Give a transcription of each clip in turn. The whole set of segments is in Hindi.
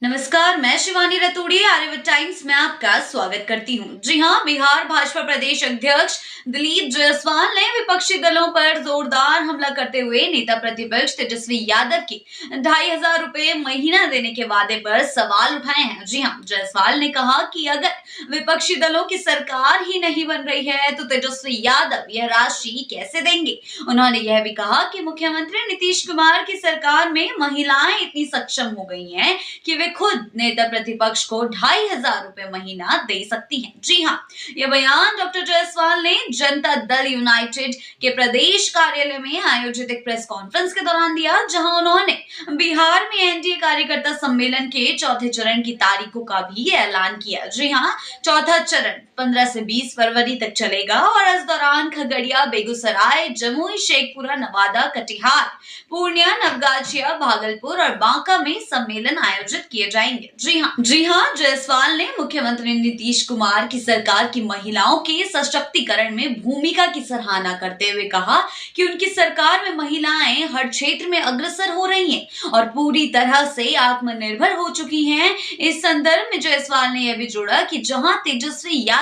नमस्कार, मैं शिवानी रतूड़ी आर्यव्रत टाइम्स में आपका स्वागत करती हूँ। जी हाँ, बिहार भाजपा प्रदेश अध्यक्ष दिलीप जायसवाल ने विपक्षी दलों पर जोरदार हमला करते हुए नेता प्रतिपक्ष तेजस्वी यादव की 2,500 रुपए महीना देने के वादे पर सवाल उठाए हैं। जी हाँ, जायसवाल ने कहा कि अगर विपक्षी दलों की सरकार ही नहीं बन रही है तो तेजस्वी यादव यह राशि कैसे देंगे। उन्होंने यह भी कहा कि मुख्यमंत्री नीतीश कुमार की सरकार में महिलाएं इतनी सक्षम हो गई हैं कि वे खुद नेता प्रतिपक्ष को 2,500 रुपए महीना दे सकती हैं। जी हाँ, यह बयान डॉक्टर जायसवाल ने जनता दल यूनाइटेड के प्रदेश कार्यालय में आयोजित एक प्रेस कॉन्फ्रेंस के दौरान दिया, जहां उन्होंने बिहार में एनडीए कार्यकर्ता सम्मेलन के चौथे चरण की तारीखों का भी ऐलान किया। जी हाँ, चौथा चरण 15 से 20 फरवरी तक चलेगा और इस दौरान खगड़िया, बेगूसराय, जमुई, शेखपुरा, नवादा, कटिहार, पूर्णिया, नवगाछिया, भागलपुर और बांका में सम्मेलन आयोजित किए जाएंगे। जी हाँ, जायसवाल ने मुख्यमंत्री नीतीश कुमार की सरकार की महिलाओं के सशक्तिकरण में भूमिका की सराहना करते हुए कहा कि उनकी सरकार में महिलाएं हर क्षेत्र में अग्रसर हो रही हैं और पूरी तरह से आत्मनिर्भर हो चुकी हैं। इस संदर्भ में जायसवाल ने यह भी जोड़ा कि जहां तेजस्वी यादव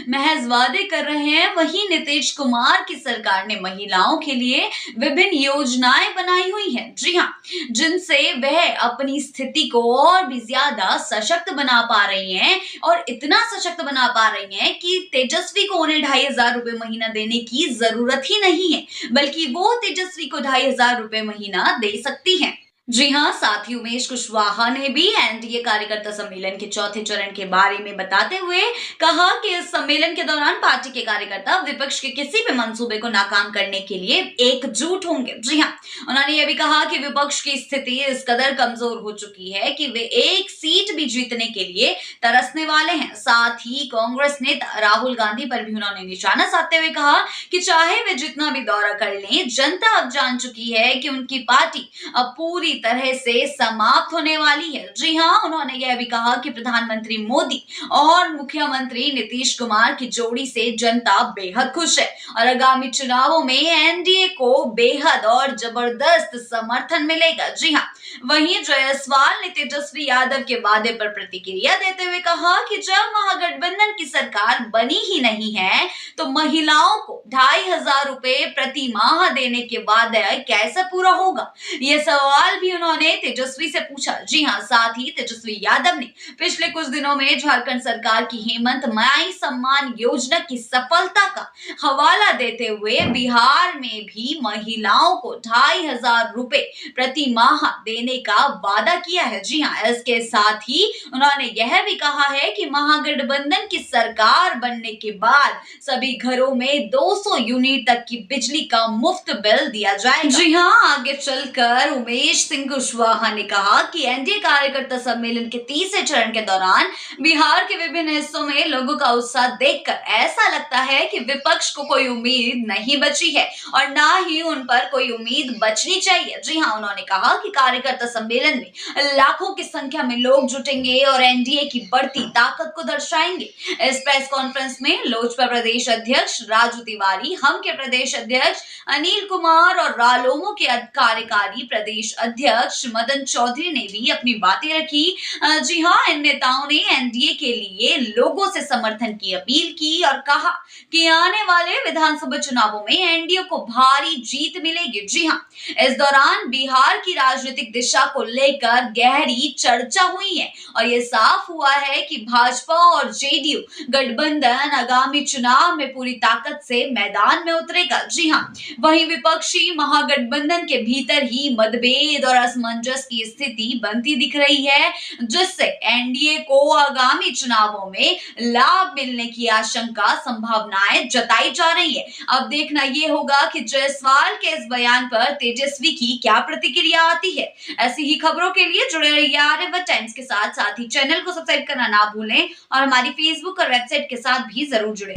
महज वादे कर रहे हैं, वहीं नीतीश कुमार की सरकार ने महिलाओं के लिए विभिन्न योजनाएं बनाई हुई हैं। जी हाँ, जिनसे वह अपनी स्थिति को और भी ज्यादा सशक्त बना पा रही हैं और इतना सशक्त बना पा रही हैं कि तेजस्वी को उन्हें 2,500 रुपए महीना देने की जरूरत ही नहीं है, बल्कि वो तेजस्वी को 2,500 रुपए महीना दे सकती हैं। जी हाँ, साथ ही उमेश कुशवाहा ने भी एनडीए कार्यकर्ता सम्मेलन के चौथे चरण के बारे में बताते हुए कहा कि इस सम्मेलन के दौरान पार्टी के कार्यकर्ता विपक्ष के किसी भी मंसूबे को नाकाम करने के लिए एकजुट होंगे। जी हाँ, उन्होंने यह भी कहा कि विपक्ष की स्थिति इस कदर कमजोर हो चुकी है कि वे एक सीट भी जीतने के लिए तरसने वाले हैं। साथ ही कांग्रेस नेता राहुल गांधी पर भी उन्होंने निशाना साधते हुए कहा कि चाहे वे जितना भी दौरा कर लें, जनता अब जान चुकी है कि उनकी पार्टी अब पूरी तरह से समाप्त होने वाली है। जी हाँ, उन्होंने यह भी कहा कि प्रधानमंत्री मोदी और मुख्यमंत्री नीतीश कुमार की जोड़ी से जनता बेहद खुश है और आगामी चुनावों में एनडीए को बेहद और जबरदस्त समर्थन मिलेगा। जी हाँ, वहीं जायसवाल ने तेजस्वी यादव के वादे पर प्रतिक्रिया देते हुए कहा कि जब महागठबंधन की सरकार बनी ही नहीं है तो महिलाओं को 2,500 रुपए प्रति माह देने के वादा कैसे पूरा होगा। यह सवाल भी उन्होंने तेजस्वी से पूछा। जी हाँ, साथ ही तेजस्वी यादव ने पिछले कुछ दिनों में झारखंड सरकार की हेमंत माई सम्मान योजना की सफलता का हवाला देते हुए बिहार में भी महिलाओं को 2,500 रुपए प्रति माह देने का वादा किया है। जी हाँ, इसके साथ ही उन्होंने यह भी कहा है कि महागठबंधन की सरकार बनने के बाद सभी घरों में 200 यूनिट तक की बिजली का मुफ्त बिल दिया जाएगा। जी हाँ, आगे चलकर उमेश सिंह कुशवाहा ने कहा कि एनडीए कार्यकर्ता सम्मेलन के तीसरे चरण के दौरान बिहार के विभिन्न हिस्सों में लोगों का उत्साह देखकर ऐसा लगता है कि विपक्ष को कोई उम्मीद नहीं बची है और ना ही उन पर कोई उम्मीद बचनी चाहिए। जी हाँ, उन्होंने कहा कि कार्यकर्ता सम्मेलन में लाखों की संख्या में लोग जुटेंगे और एनडीए की बढ़ती ताकत को दर्शाएंगे। इस प्रेस कॉन्फ्रेंस में लोजपा प्रदेश अध्यक्ष राजू तिवारी, हम के प्रदेश अध्यक्ष अनिल कुमार और रालोमो के कार्यकारी प्रदेश अध्यक्ष मदन चौधरी ने भी अपनी बातें रखी। जी हाँ, इन नेताओं ने एनडीए के लिए लोगों से समर्थन की अपील की और कहा कि आने वाले विधानसभा चुनावों में एनडीए को भारी जीत मिलेगी। जी हाँ, इस दौरान बिहार की राजनीतिक दिशा को लेकर गहरी चर्चा हुई है और ये साफ हुआ है कि भाजपा और जेडीयू गठबंधन आगामी चुनाव में पूरी ताकत से मैदान में उतरेगा। जी हाँ, वहीं विपक्षी महागठबंधन के भीतर ही मतभेद और असमंजस की स्थिति बनती दिख रही है, जिससे एनडीए को आगामी चुनावों में लाभ मिलने की आशंका संभावनाएं जताई जा रही है। अब देखना यह होगा कि जायसवाल के इस बयान पर तेजस्वी की क्या प्रतिक्रिया आती है। ऐसी ही खबरों के लिए जुड़े रहिए आर्यव्रत टाइम्स के साथ ही चैनल को सब्सक्राइब करना ना भूलें और हमारी फेसबुक और वेबसाइट के साथ भी जरूर जुड़े।